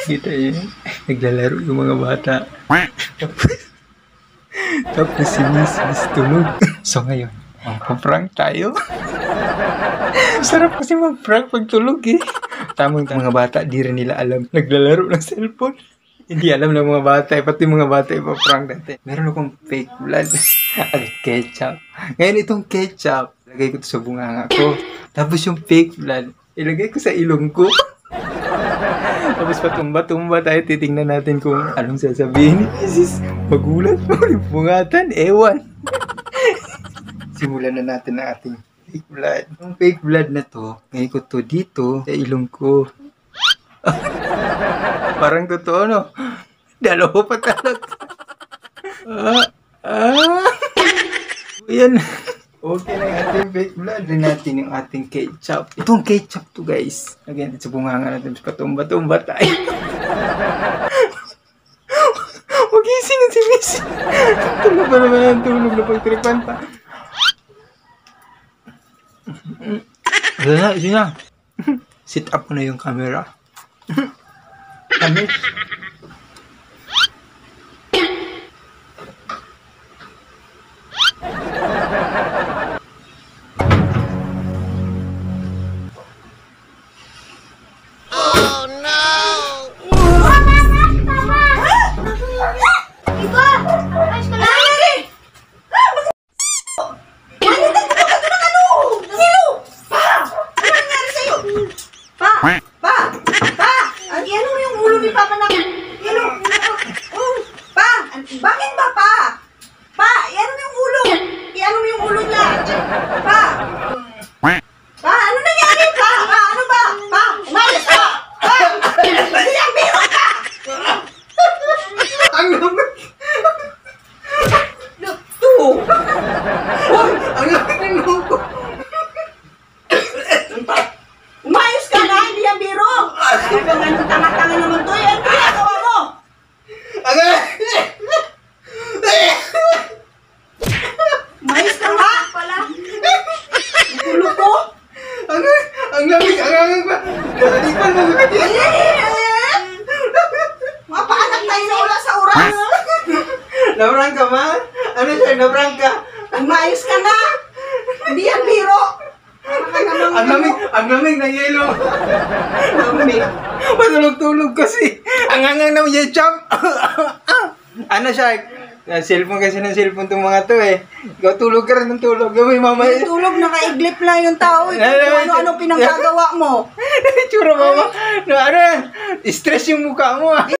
Kita yun. Naglalaro yung mga bata. Tapos si Miss tulog. So ngayon, magpa-prank tayo. Sarap kasi mag-prank pag tulog eh. Tamang mga bata, di rin nila alam. Naglalaro ng cellphone. Hindi alam ng mga bata, pati mga bata ipa-prank natin. Meron akong fake blood. Ketchup. Ngayon itong ketchup, ilagay ko to sa bunganga ko. Tapos yung fake blood, ilagay ko sa ilong ko. Tapos patumba-tumba tayo, titingnan natin kung anong sasabihin ni Mrs. Magulat mo, bungatan, ewan. Simulan na natin ang ating fake blood. Yung fake blood na to, ngayon ko to dito sa ilong ko. Parang totoo, no? Dalawa pa talaga. Yan. Okay na yung ating fake blood. Rin natin yung ating ketchup. Itong ketchup to, guys. Lagyan natin sa bunganga natin. Patumba-tumba tayo. Magising si Miss. Tulog pa naman ang tulog na pagtripan pa. Sige na. Sit up mo na yung camera. Kami. Bakit ba, pa? Pa, iano mo yung ulo. Iano mo yung ulo niya. Pa. Pa, ano nangyari, pa? Pa, ano ba? Pa, umalis ka. Pa, ang biro ka. Ang lamig. Ang lamig ng loob ko. Umayos ka na, hindi ang biro. Tanga-tanga naman to. Ano ginagawa mo? Umayos ka nga pala. Ulo ko. Ang lamig. Ba? Nakalipan mo. Mapaanak tayo na wala sa oras. Nabrang ka, ma? Ano siya? Nabrang ka? Umayos ka na. Hindi ang biro. Ang lamig ng yelo. Matulog-tulog kasi. Ang hangang ng yecham. Ano siya? Cellphone kasi ng cellphone itong mga to eh. Ikaw tulog ka rin ng tulog. May mama eh. Tulog, nakaiglip lang yung tao. Kung ano-ano pinanggagawa mo. Tsura mama. Ano yan? Stress yung mukha mo ah.